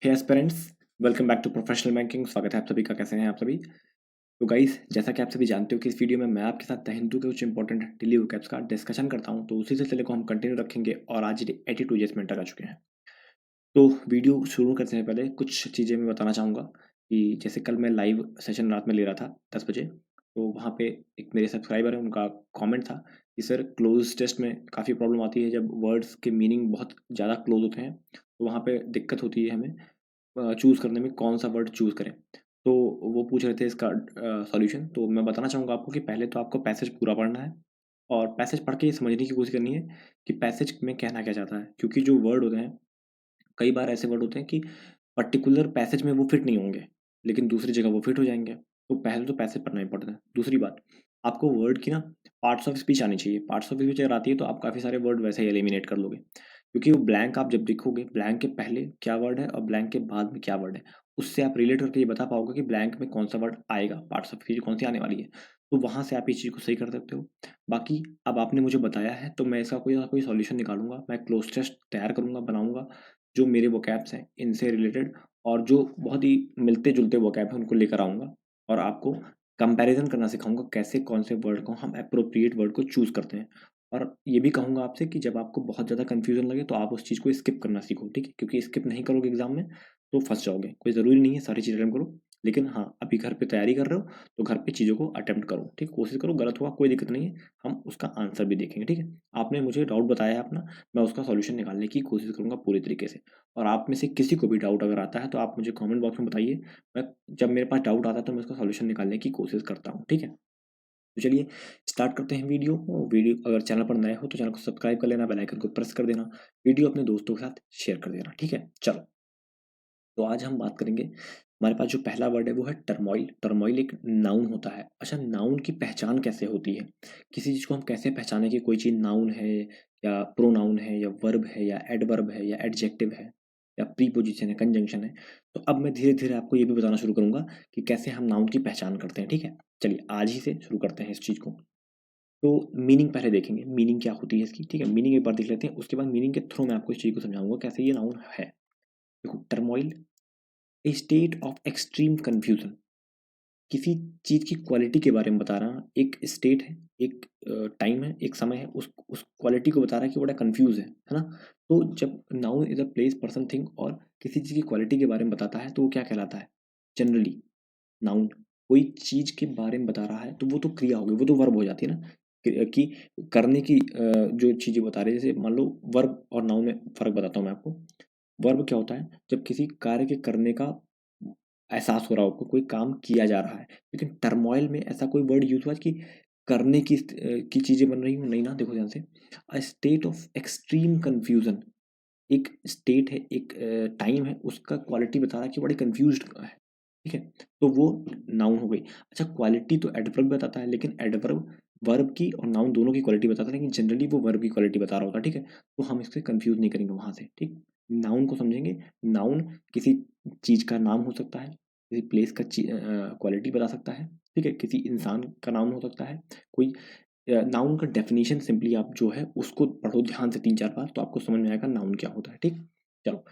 Hey aspirants, welcome back to professional banking. स्वागत है आप सभी का। कैसे हैं आप सभी? तो गाइस, जैसा कि आप सभी जानते हो कि इस वीडियो में मैं आपके साथ द हिंदू के कुछ इंपॉर्टेंट डेली वोकैब्स का डिस्कशन करता हूं, तो उसी सिलसिले को हम कंटिन्यू रखेंगे और आज 82 जेस में एंटर कर चुके हैं। तो वीडियो शुरू करने से पहले कुछ चीज़ें मैं बताना चाहूँगा कि जैसे कल मैं लाइव सेशन रात में ले रहा था 10 बजे, तो वहाँ पे एक मेरे सब्सक्राइबर है, उनका कमेंट था कि सर क्लोज टेस्ट में काफ़ी प्रॉब्लम आती है जब वर्ड्स के मीनिंग बहुत ज़्यादा क्लोज होते हैं, तो वहाँ पे दिक्कत होती है हमें चूज़ करने में कौन सा वर्ड चूज़ करें। तो वो पूछ रहे थे इसका सॉल्यूशन। तो मैं बताना चाहूँगा आपको कि पहले तो आपको पैसेज पूरा पढ़ना है और पैसेज पढ़ के ये समझने की कोशिश करनी है कि पैसेज में कहना क्या चाहता है, क्योंकि जो वर्ड होते हैं, कई बार ऐसे वर्ड होते हैं कि पर्टिकुलर पैसेज में वो फिट नहीं होंगे, लेकिन दूसरी जगह वो फिट हो जाएंगे। तो पहले तो पैसेज पढ़ना इंपॉर्टेंट है। दूसरी बात, आपको वर्ड की ना पार्ट्स ऑफ स्पीच आनी चाहिए। पार्ट्स ऑफ स्पीच अगर आती है तो आप काफ़ी सारे वर्ड वैसे ही एलिमिनेट कर लोगे, क्योंकि वो ब्लैंक आप जब देखोगे, ब्लैंक के पहले क्या वर्ड है और ब्लैंक के बाद में क्या वर्ड है, उससे आप रिलेट करके ये बता पाओगे कि ब्लैंक में कौन सा वर्ड आएगा, पार्ट्स ऑफ स्पीच कौन सी आने वाली है। तो वहाँ से आप इस चीज़ को सही कर सकते हो। बाकी अब आपने मुझे बताया है तो मैं इसका कोई ना कोई सॉल्यूशन निकालूंगा। मैं क्लोज टेस्ट तैयार करूंगा, बनाऊंगा जो मेरे वोकैब्स हैं इनसे रिलेटेड, और जो बहुत ही मिलते जुलते वोकैब हैं उनको लेकर आऊँगा और आपको कंपैरिजन करना सिखाऊंगा कैसे कौन से वर्ड को हम एप्रोप्रिएट वर्ड को चूज़ करते हैं। और ये भी कहूँगा आपसे कि जब आपको बहुत ज़्यादा कन्फ्यूज़न लगे तो आप उस चीज़ को स्किप करना सीखो, ठीक है? क्योंकि स्किप नहीं करोगे एग्ज़ाम में तो फँस जाओगे। कोई ज़रूरी नहीं है सारी चीज़ें अटेम्प्ट करो, लेकिन हाँ, अभी घर पे तैयारी कर रहे हो तो घर पे चीज़ों को अटेम्प्ट करो, ठीक? कोशिश करो, गलत हुआ कोई दिक्कत नहीं है, हम उसका आंसर भी देखेंगे, ठीक है? आपने मुझे डाउट बताया है अपना, मैं उसका सॉल्यूशन निकालने की कोशिश करूँगा पूरी तरीके से। और आप में से किसी को भी डाउट अगर आता है तो आप मुझे कमेंट बॉक्स में बताइए। मैं जब मेरे पास डाउट आता है तो मैं उसका सॉल्यूशन निकालने की कोशिश करता हूँ, ठीक है? तो चलिए स्टार्ट करते हैं वीडियो को। वीडियो अगर चैनल पर नए हो तो चैनल को सब्सक्राइब कर लेना, बेल आइकन को प्रेस कर देना, वीडियो अपने दोस्तों के साथ शेयर कर देना, ठीक है? चलो, तो आज हम बात करेंगे, हमारे पास जो पहला वर्ड है वो है टर्मोइल। टर्मोइल एक नाउन होता है। अच्छा, नाउन की पहचान कैसे होती है? किसी चीज़ को हम कैसे पहचानें कि कोई चीज़ नाउन है या प्रोनाउन है या वर्ब है या एडवर्ब है या एडजेक्टिव है या प्रीपोजिशन है, कंजंक्शन है? तो अब मैं धीरे-धीरे आपको ये भी बताना शुरू करूँगा कि कैसे हम नाउन की पहचान करते हैं, ठीक है? चलिए आज ही से शुरू करते हैं इस चीज़ को। तो मीनिंग पहले देखेंगे, मीनिंग क्या होती है इसकी, ठीक है? मीनिंग एक बार देख लेते हैं, उसके बाद मीनिंग के थ्रू मैं आपको इस चीज़ को समझाऊँगा कैसे ये नाउन है। देखो, turmoil A state of extreme confusion, किसी चीज की क्वालिटी के बारे में बता रहा। एक स्टेट है, एक टाइम है, एक समय है, उस क्वालिटी को बता रहा है कि बड़ा कंफ्यूज है ना? तो जब noun is a place person thing और किसी चीज की क्वालिटी के बारे में बताता है तो वो क्या कहलाता है? Generally noun. कोई चीज के बारे में बता रहा है तो वो तो क्रिया होगी, वो तो वर्ब हो जाती है ना, कि करने की जो चीजें बता रहे हैं। जैसे मान लो वर्ब और नाउन में फर्क बताता हूँ मैं आपको। वर्ब क्या होता है? जब किसी कार्य के करने का एहसास हो रहा हो, आपको कोई काम किया जा रहा है। लेकिन टर्मोइल में ऐसा कोई वर्ड यूज हुआ है कि करने की चीजें बन रही हो? नहीं ना। देखो ध्यान से, a state of extreme confusion, एक स्टेट है, एक टाइम है, उसका क्वालिटी बता रहा है कि बड़े कंफ्यूज्ड है, ठीक है? तो वो नाउन हो गई। अच्छा, क्वालिटी तो एडवर्ब बताता है, लेकिन एडवर्ब वर्ब की और नाउन दोनों की क्वालिटी बताता है, लेकिन जनरली वो वर्ब की क्वालिटी बता रहा होता है, ठीक है? तो हम इससे कंफ्यूज नहीं करेंगे वहां से, ठीक? नाउन को समझेंगे। नाउन किसी चीज का नाम हो सकता है, किसी प्लेस का क्वालिटी बता सकता है, ठीक है? किसी इंसान का नाम हो सकता है। कोई नाउन का डेफिनेशन सिंपली आप जो है उसको पढ़ो ध्यान से 3-4 बार, तो आपको समझ में आएगा नाउन क्या होता है, ठीक? चलो,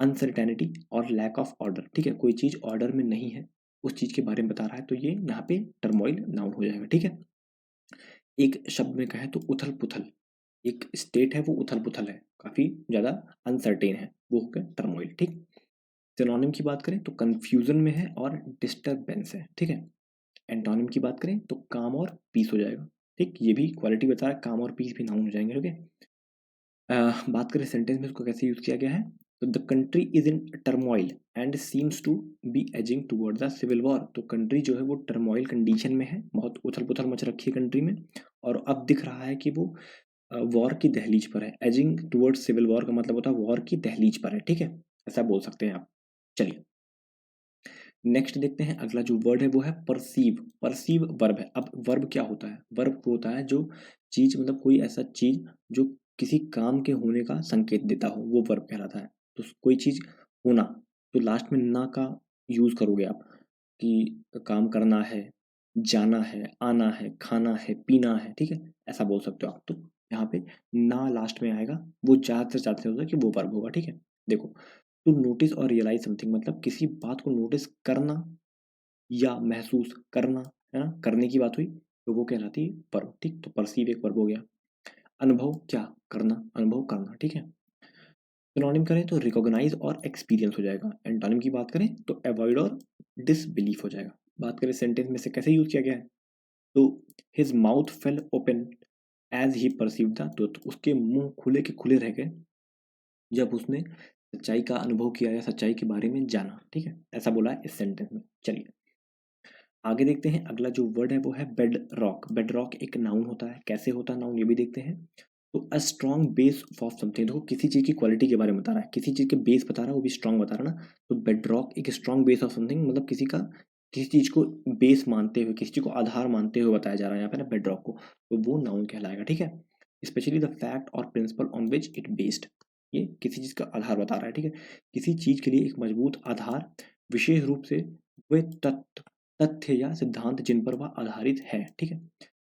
अनसर्टेनिटी और लैक ऑफ ऑर्डर, ठीक है? कोई चीज़ ऑर्डर में नहीं है, उस चीज़ के बारे में बता रहा है, तो ये यहाँ पे टर्मोइल नाउन हो जाएगा, ठीक है? एक शब्द में कहें तो उथल-पुथल, एक स्टेट है वो उथल-पुथल है, काफ़ी ज़्यादा अनसर्टेन है, वो हो गया टर्मोइल, ठीक? सिनोनिम की बात करें तो कन्फ्यूज़न में है और डिस्टर्बेंस है, ठीक है? एंटोनिम की बात करें तो काम और पीस हो जाएगा, ठीक? ये भी क्वालिटी बता रहा है, काम और पीस भी नाउन हो जाएंगे, ओके? बात करें सेंटेंस में इसको कैसे यूज किया गया है, तो the country is in turmoil and seems to be edging toward the civil war. तो कंट्री जो है वो टर्मोइल कंडीशन में है, बहुत उथल पुथल मच रखी है कंट्री में, और अब दिख रहा है कि वो वॉर की दहलीज पर है। एजिंग टुवर्ड सिविल वॉर का मतलब होता है वॉर की दहलीज पर है, ठीक है? ऐसा बोल सकते हैं आप। चलिए नेक्स्ट देखते हैं, अगला जो वर्ड है वो है परसीव। परसीव वर्ब है। अब वर्ब क्या होता है? वर्ब होता है जो चीज, मतलब कोई ऐसा चीज जो किसी काम के होने का संकेत देता हो, वो वर्ब कहलाता है। तो कोई चीज होना, तो लास्ट में ना का यूज करोगे आप, कि काम करना है, जाना है, आना है, खाना है, पीना है, ठीक है? ऐसा बोल सकते हो आप। तो यहाँ पे ना लास्ट में आएगा, वो ज्यादातर चाहते होता है कि वो वर्ब होगा, ठीक है? देखो, टू नोटिस और रियलाइज समथिंग मतलब किसी बात को नोटिस करना या महसूस करना, है ना? करने की बात हुई तो वो कहलाती है वर्ब, ठीक? तो परसीव एक वर्ब हो गया। अनुभव क्या? करना, अनुभव करना, ठीक है? सिनोनिम करें तो रिकॉग्नाइज और एक्सपीरियंस हो जाएगा। एंटोनिम की बात करें तो अवॉइड और डिसबिलीफ हो जाएगा। बात करें सेंटेंस में से कैसे यूज किया गया है, तो his mouth fell open as he perceive the truth, उसके मुंह खुले के खुले रह गए जब उसने सच्चाई का अनुभव किया या सच्चाई के बारे में जाना, ठीक है? ऐसा बोला है इस सेंटेंस में। चलिए आगे देखते हैं। अगला जो वर्ड है वो है बेड रॉक। बेड रॉक एक नाउन होता है। कैसे होता है नाउन ये भी देखते हैं। तो a strong base of something, देखो किसी चीज की क्वालिटी के बारे में बता रहा है, किसी चीज के बेस बता रहा है, वो भी स्ट्रॉन्ग बता रहा है ना। तो बेड रॉक एक स्ट्रॉन्ग बेस ऑफ समथिंग, मतलब किसी चीज को बेस मानते हुए, किसी चीज को आधार मानते हुए बताया जा रहा है यहाँ पे ना बेड रॉक को, तो वो नाउन कहलाएगा, ठीक है? स्पेशली द फैक्ट और principal on which it based, ये किसी चीज का आधार बता रहा है, ठीक है? किसी चीज के लिए एक मजबूत आधार, विशेष रूप से वे तथ्य या सिद्धांत जिन पर वह आधारित है, ठीक है?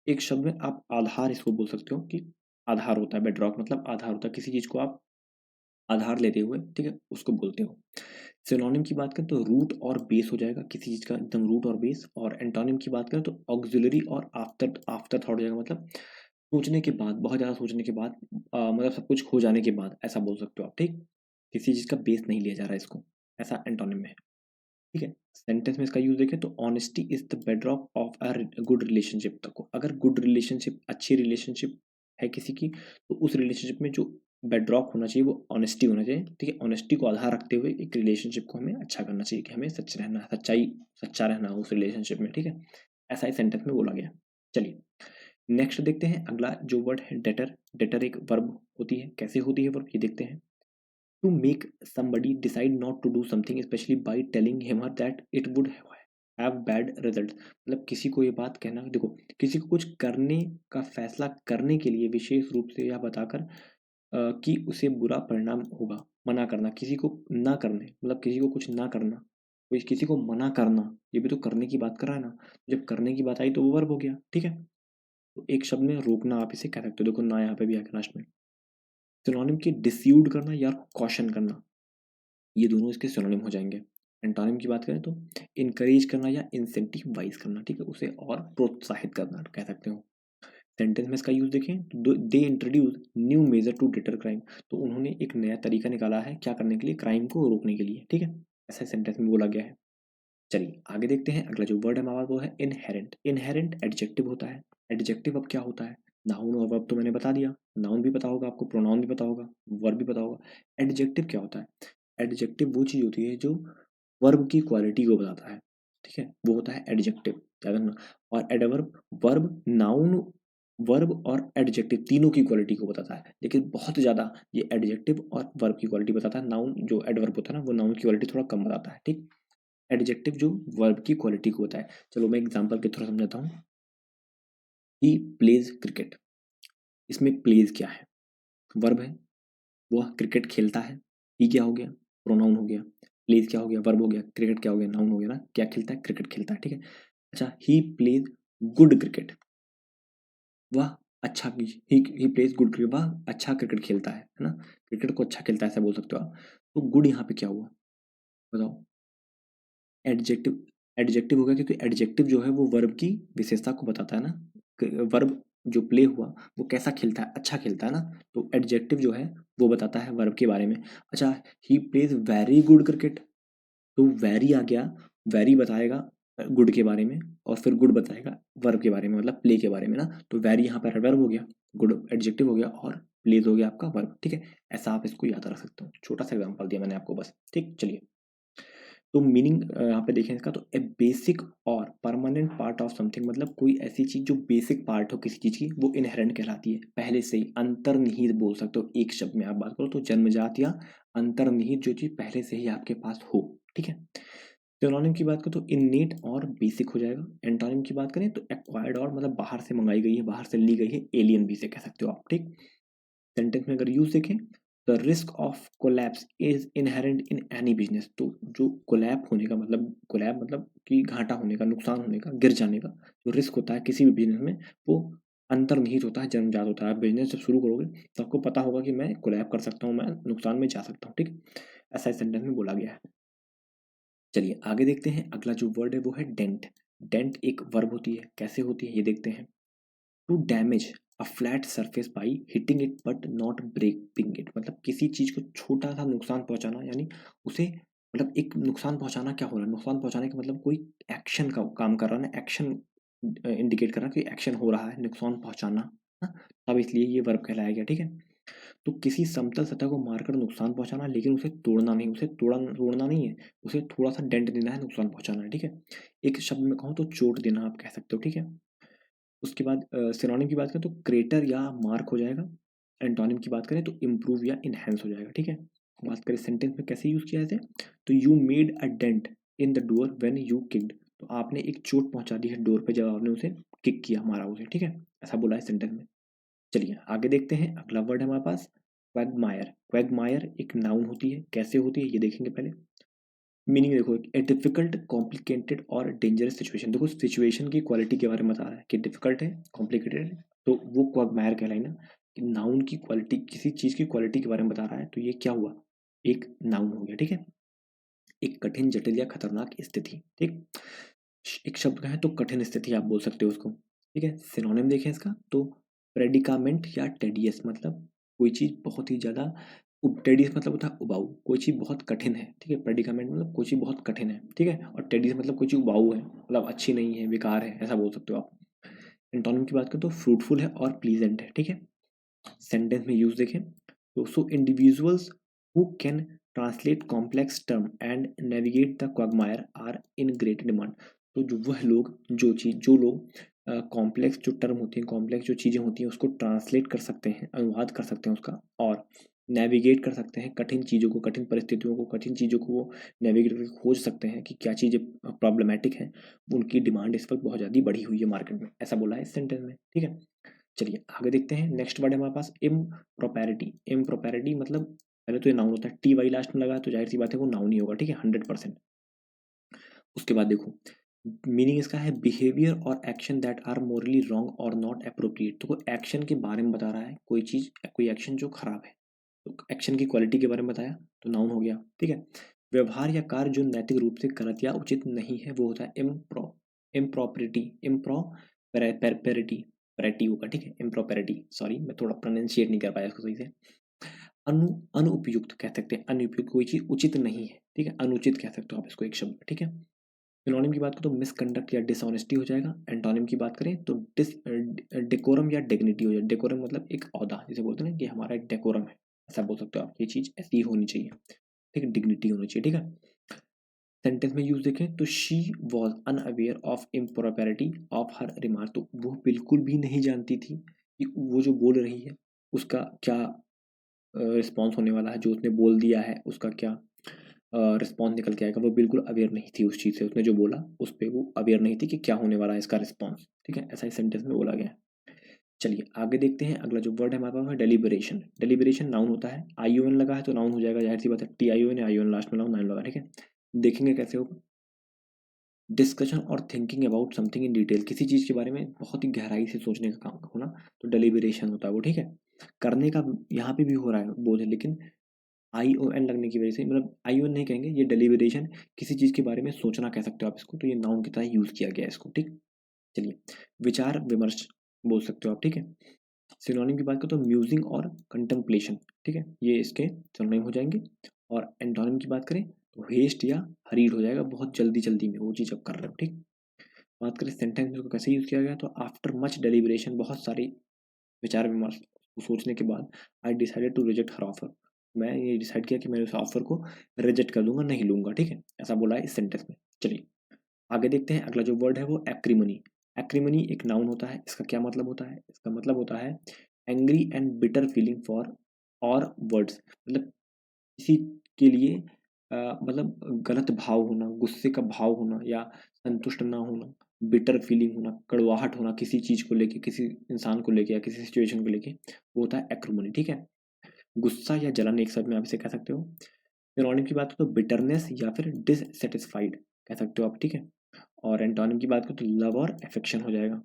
एक शब्द में आप आधार इसको बोल सकते हो कि आधार होता है, बेडरॉक मतलब आधार होता है, किसी चीज को आप आधार लेते हुए, ठीक है, उसको बोलते हो। सिनोनिम की बात करें तो रूट और बेस हो जाएगा, किसी चीज का एकदम रूट और बेस। और एंटोनिम की बात करें तो ऑक्सिलरी और आफ्टर आफ्टर थॉट हो जाएगा, मतलब सोचने के बाद, बहुत ज्यादा सोचने के बाद, मतलब सब कुछ खो जाने के बाद, ऐसा बोल सकते हो आप, ठीक? किसी चीज का बेस नहीं लिया जा रहा है इसको, ऐसा एंटोनिम में है, ठीक है? सेंटेंस में इसका यूज देखें तो honesty is the bedrock of a good relationship तक को, अगर गुड रिलेशनशिप, अच्छी रिलेशनशिप है किसी की, तो उस रिलेशनशिप में जो बेडरॉक होना चाहिए वो ऑनेस्टी होना चाहिए, ठीक है? ऑनेस्टी को आधार रखते हुए एक रिलेशनशिप को हमें अच्छा करना चाहिए, कि हमें सच रहना है, सच्चा रहना है उस रिलेशनशिप में, ठीक है? ऐसा इस सेंटेंस में बोला गया। चलिए नेक्स्ट देखते हैं। अगला जो वर्ड है डेटर। डेटर एक वर्ब होती है। कैसे होती है वर्ब ये देखते हैं। to make somebody decide not to do something especially by telling him or that it would have bad result, मतलब किसी को ये बात कहना, देखो किसी को कुछ करने का फैसला करने के लिए विशेष रूप से यह बताकर कि उसे बुरा परिणाम होगा, मना करना, किसी को ना करने, मतलब किसी को कुछ ना करना, कोई किसी को मना करना, ये भी तो करने की बात कर रहा है ना। जब करने की बात आई तो वो वर्ब हो गया, ठीक है? तो एक शब्द में रोकना आप इसे कह सकते हो, देखो ना यहाँ पे भी आके लास्ट में। सिनोनिम की डिस्यूड करना या कॉशन करना, ये दोनों इसके सिनोनिम हो जाएंगे। एंटोनिम की बात करें तो इनकरेज करना या इंसेंटिवाइज करना, ठीक है, उसे और प्रोत्साहित करना कह सकते हो। सेंटेंस में इसका यूज देखें तो they introduce new measure to deter crime, तो उन्होंने एक नया तरीका निकाला है क्या करने के लिए, क्राइम को रोकने के लिए, ठीक है? ऐसा सेंटेंस में बोला गया है। चलिए आगे देखते हैं। अगला जो वर्ड है हमारा वो है इनहेरेंट। इनहेरेंट एडजेक्टिव होता है। एडजेक्टिव अब क्या होता है, नाउन और वर्ब तो मैंने बता दिया, नाउन भी पता होगा आपको, प्रोनाउन भी पता होगा, वर्ब भी पता होगा। एडजेक्टिव क्या होता है? एडजेक्टिव वो चीज होती है जो वर्ब की क्वालिटी को बताता है, ठीक है, वो होता है एडजेक्टिव, याद रखना। और एडवर्ब, वर्ब, नाउन, वर्ब और एडजेक्टिव तीनों की क्वालिटी को बताता है, लेकिन बहुत ज्यादा ये एडजेक्टिव और वर्ब की क्वालिटी बताता है। नाउन जो एडवर्ब होता है ना वो नाउन की क्वालिटी थोड़ा कम बताता है, ठीक? एडजेक्टिव जो वर्ब की क्वालिटी को होता है। चलो मैं एग्जांपल के थ्रू समझाता हूँ। ही प्लेज क्रिकेट, इसमें प्लेज क्या है, वर्ब है, वह क्रिकेट खेलता है। ही क्या हो गया, प्रोनाउन हो गया। प्लेज क्या हो गया, वर्ब हो गया। क्रिकेट क्या हो गया, नाउन हो गया ना। क्या खेलता है, क्रिकेट खेलता है, ठीक है? अच्छा ही प्लेज गुड क्रिकेट, वह अच्छा, ही प्लेज गुड क्रिकेट, वह अच्छा क्रिकेट खेलता है ना। क्रिकेट को अच्छा खेलता है ऐसा बोल सकते हो आप। तो गुड यहाँ पे क्या हुआ बताओ, एडजेक्टिव। एडजेक्टिव हो गया क्योंकि एडजेक्टिव जो है वो वर्ब की विशेषता को बताता है ना। वर्ब जो प्ले हुआ वो कैसा खेलता है, अच्छा खेलता है ना। तो एडजेक्टिव जो है वो बताता है वर्ब के बारे में। अच्छा he plays very good cricket, तो वेरी आ गया, वेरी बताएगा गुड के बारे में, और फिर गुड बताएगा वर्ब के बारे में, मतलब प्ले के बारे में ना। तो वेरी यहाँ पर वर्ब हो गया, गुड एडजेक्टिव हो गया, और प्लेज हो गया आपका वर्ब, ठीक है? ऐसा आप इसको याद रख सकते हो। छोटा सा एग्जाम्पल दिया मैंने आपको बस, ठीक? चलिए तो मीनिंग यहाँ पे देखें इसका, तो ए बेसिक और परमानेंट पार्ट ऑफ समथिंग, मतलब कोई ऐसी चीज जो बेसिक पार्ट हो किसी चीज की, वो इनहेरेंट कहलाती है। पहले से ही अंतर्निहित बोल सकते हो, एक शब्द में आप बात करो तो जन्मजात या अंतर्निहित जो चीज पहले से ही आपके पास हो, ठीक है? सिनोनिम की बात करें तो इननेट और बेसिक हो जाएगा। एंटोनिम की बात करें तो एक्वायर्ड और, मतलब बाहर से मंगाई गई है, बाहर से ली गई है, एलियन भी से कह सकते हो आप, ठीक? सेंटेंस में अगर यूज देखें, the risk of collapse is inherent in any business, तो जो कोलैप होने का मतलब, कोलैप मतलब कि घाटा होने का, नुकसान होने का, गिर जाने का जो रिस्क होता है किसी भी बिजनेस में, वो अंतर्निहित होता है, जन्मजात होता है। बिजनेस जब शुरू करोगे तो आपको पता होगा कि मैं कोलैप कर सकता हूँ, मैं नुकसान में जा सकता हूँ, ठीक? ऐसा इस सेंटेंस में बोला गया है। चलिए आगे देखते हैं, अगला जो वर्ड है वो है डेंट। डेंट एक वर्ब होती है, कैसे होती है ये देखते हैं। To damage a flat surface by hitting it but not breaking it, मतलब किसी चीज को छोटा सा नुकसान पहुंचाना, यानी उसे मतलब एक नुकसान पहुंचाना क्या हो रहा है, नुकसान पहुंचाने का मतलब कोई एक्शन का काम कर रहा है ना, एक्शन इंडिकेट कर रहा है कि एक्शन हो रहा है, नुकसान पहुंचाना। हाँ, तब इसलिए ये वर्ब कहलाया गया, ठीक है। तो किसी समतल सतह को मारकर नुकसान पहुंचाना, लेकिन उसे तोड़ना नहीं, उसे तोड़ना नहीं है, उसे थोड़ा सा डेंट देना है, नुकसान पहुंचाना है, ठीक है। एक शब्द में कहूँ तो चोट देना आप कह सकते हो, ठीक है। उसके बाद सिनोनिम की बात करें तो क्रेटर या मार्क हो जाएगा। एंटोनिम की बात करें तो इम्प्रूव या इनहेंस हो जाएगा, ठीक है। बात करें सेंटेंस में कैसे यूज किया है, तो you made a dent in the door when you kicked, तो आपने एक चोट पहुंचा दी है डोर पे जब आपने उसे किक किया, मारा उसे, ठीक है। ऐसा बोला है सेंटेंस में। चलिए आगे देखते हैं, अगला वर्ड है हमारे पास क्वैगमायर। क्वैगमायर एक नाउन होती है, कैसे होती है ये देखेंगे पहले। मीनिंग देखो, ए डिफिकल्ट कॉम्प्लिकेटेड और डेंजरस सिचुएशन, देखो सिचुएशन की क्वालिटी के बारे में बता रहा है कि डिफिकल्ट है, कॉम्प्लिकेटेड है, तो वो क्वैगमायर कहलाई ना, कि नाउन की क्वालिटी, किसी चीज की क्वालिटी के बारे में बता रहा है, तो ये क्या हुआ, एक नाउन हो गया, ठीक है। एक कठिन, जटिल या खतरनाक स्थिति, ठीक। एक शब्द है तो कठिन स्थिति आप बोल सकते हो उसको, ठीक है। सिनोनिम देखें इसका तो प्रेडिकामेंट या टेडियस, मतलब कोई चीज बहुत ही ज्यादा, टेडियस मतलब होता है उबाऊ, कोई चीज बहुत कठिन है, ठीक है। प्रेडिकामेंट मतलब कोई चीज बहुत कठिन है, ठीक है। और टेडियस मतलब कोई चीज उबाऊ है, मतलब अच्छी नहीं है, बेकार है, ऐसा बोल सकते हो आप। एंटोनिम की बात करें तो फ्रूटफुल है और प्लीजेंट है, ठीक है। सेंटेंस में यूज देखें तो so individuals who can translate complex term and navigate the quagmire are in great demand, तो जो वह लोग, जो लोग कॉम्प्लेक्स जो टर्म होती हैं, कॉम्प्लेक्स जो चीज़ें होती हैं उसको ट्रांसलेट कर सकते हैं, अनुवाद कर सकते हैं उसका, और नेविगेट कर सकते हैं कठिन चीज़ों को, कठिन परिस्थितियों को, कठिन चीज़ों को वो नेविगेट करके खोज सकते हैं कि क्या चीज़ें प्रॉब्लमेटिक हैं, उनकी डिमांड इस वक्त बहुत ज़्यादा बढ़ी हुई है मार्केट में, ऐसा बोला है इस सेंटेंस में, ठीक है। चलिए आगे देखते हैं, नेक्स्ट वर्ड है हमारे पास इम्प्रोपैरिटी। इम्प्रोपैरिटी मतलब पहले तो ये नाउन होता है, टी वाई लास्ट में लगा तो जाहिर सी बात है वो नाउन ही होगा, ठीक है, 100%। उसके बाद देखो, मीनिंग इसका है बिहेवियर और action that are morally wrong और नॉट अप्रोप्रिएट, तो एक्शन के बारे में बता रहा है, कोई चीज, कोई एक्शन जो खराब है, तो एक्शन की क्वालिटी के बारे में बताया तो नाउन हो गया, ठीक है। व्यवहार या कार्य जो नैतिक रूप से गलत या उचित नहीं है वो होता है इम्प्रॉपरिटी, इम्प्रॉपेरिटी, पैरिटी होगा, ठीक है, इम्प्रॉपेरिटी, सॉरी मैं थोड़ा प्रोनाउंसिएट नहीं कर पाया इसको सही से। अनु अनुपयुक्त कह सकते हैं, अनुपयुक्त कोई चीज उचित नहीं है, ठीक है, अनुचित कह सकते हो आप इसको एक शब्द में, ठीक है। सिनोनिम की बात करें तो मिसकंडक्ट या डिसऑनेस्टी हो जाएगा। एंटोनिम की बात करें तो डेकोरम या डिग्निटी हो जाएगा। डेकोरम मतलब एक औहदा, जिसे बोलते हैं ना कि हमारा एक डेकोरम है, ऐसा बोल सकते हो आप, ये चीज ऐसी होनी चाहिए, ठीक है, डिग्निटी होनी चाहिए, ठीक है। सेंटेंस में यूज देखें तो she was unaware of impropriety of her remark, तो वो बिल्कुल भी नहीं जानती थी कि वो जो बोल रही है उसका क्या रिस्पॉन्स होने वाला है, जो उसने बोल दिया है उसका क्या रिस्पॉन्स निकल के आएगा, वो बिल्कुल अवेयर नहीं थी उस चीज़ से, उसने जो बोला उस पर वो अवेयर नहीं थी कि क्या होने वाला है इसका रिस्पॉन्स, ठीक है, ऐसा इस सेंटेंस में बोला गया है। चलिए आगे देखते हैं, अगला जो वर्ड है हमारे पास डेलिबरेशन। डेलिबरेशन नाउन होता है, आई ओ एन लगा है तो नाउन हो जाएगा, जाहिर सी बात है, T I O N, I O N last में नाउन लगा, ठीक है। देखेंगे कैसे होगा, डिस्कशन और thinking about something in detail, किसी चीज़ के बारे में बहुत ही गहराई से सोचने का काम होना, तो डेलिबरेशन होता है वो, ठीक है। करने का यहाँ पे भी हो रहा है बोझ है, लेकिन आई ओ एन लगने की वजह से, मतलब आई ओ एन नहीं कहेंगे, ये डेलिबरेशन, किसी चीज़ के बारे में सोचना कह सकते हो आप इसको, तो ये नाउन की तरह यूज़ किया गया है इसको, ठीक। चलिए विचार विमर्श बोल सकते हो आप, ठीक है। सिनोनिम की बात करें तो म्यूजिंग और कंटेम्पलेशन, ठीक है, ये इसके सिनोनिम हो जाएंगे। और एंटोनिम की बात करें तो हेस्ट या हरीड हो जाएगा, बहुत जल्दी जल्दी में वो चीज़ आप कर रहे हो, ठीक। बात करें सेंटेंस में इसको कैसे यूज़ किया गया, तो आफ्टर मच डेलिब्रेशन, बहुत सारी विचार विमर्श को सोचने के बाद, I decided to reject her offer, मैं ये डिसाइड किया कि मैं उस ऑफर को रिजेक्ट कर दूंगा, नहीं लूंगा, ठीक है, ऐसा बोला है इस सेंटेंस में। चलिए आगे देखते हैं, अगला जो वर्ड है वो एक्रीमनी। एक्रीमनी एक नाउन होता है, इसका क्या मतलब होता है, इसका मतलब होता है angry and bitter feeling for और वर्ड्स, मतलब किसी के लिए मतलब गलत भाव होना, गुस्से का भाव होना, या संतुष्ट ना होना, बिटर फीलिंग होना, कड़वाहट होना किसी चीज को लेके, किसी इंसान को लेके या किसी सिचुएशन को लेके, वो होता है एक्रोमनी, ठीक है। गुस्सा या जलन एक शब्द में आप इसे कह सकते हो। सिनोनिम की बात करो तो बिटरनेस या फिर डिससेटिस्फाइड कह सकते हो आप, ठीक है। और एंटोनिम की बात करो तो लव और अफेक्शन हो जाएगा।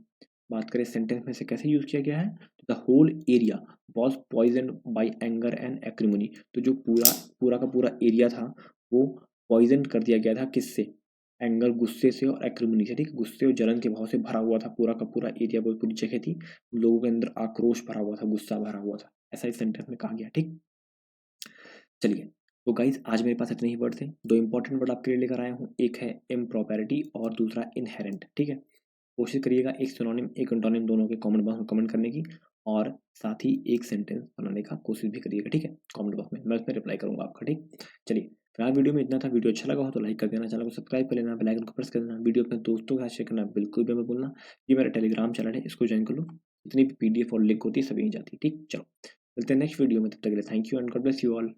बात करें सेंटेंस में से कैसे यूज़ किया गया है, तो the whole area was poison by anger and acrimony. तो जो पूरा पूरा का पूरा एरिया था वो पॉइजन कर दिया गया था किससे, एंगर गुस्से से और एक्रिमनी से, ठीक, गुस्से और जलन के भाव से भरा हुआ था पूरा का पूरा एरिया, वो पूरी जगह थी, लोगों के अंदर आक्रोश भरा हुआ था, गुस्सा भरा हुआ था, ऐसा इस सेंटेंस में कहा गया, ठीक। चलिए, तो गाइज आज मेरे पास इतने ही वर्ड थे, दो इंपॉर्टेंट वर्ड आपके लिए लेकर आया हूँ, एक है इम्प्रॉपेरिटी और दूसरा इनहेरेंट, ठीक है। कोशिश करिएगा एक सिनोनिम एक एंटोनिम दोनों के कमेंट बॉक्स में कमेंट करने की, और साथ ही एक सेंटेंस बनाने का कोशिश भी करिएगा, ठीक है, कमेंट बॉक्स में, मैं उसमें रिप्लाई करूंगा आपका, ठीक। चलिए, फिलहाल वीडियो में इतना था, वीडियो अच्छा लगा हो तो लाइक कर देना, चैनल को सब्सक्राइब कर लेना, बेल आइकन को प्रेस कर देना, वीडियो अपने दोस्तों के साथ शेयर करना बिल्कुल भी मत भूलना। ये मेरा टेलीग्राम चैनल है, इसको ज्वाइन कर लो, जितनी भी पीडीएफ और लिंक होती है सभी यहीं जाती है, ठीक। चलो, मिलते हैं नेक्स्ट वीडियो में, तब तक के लिए thank you and God bless you all.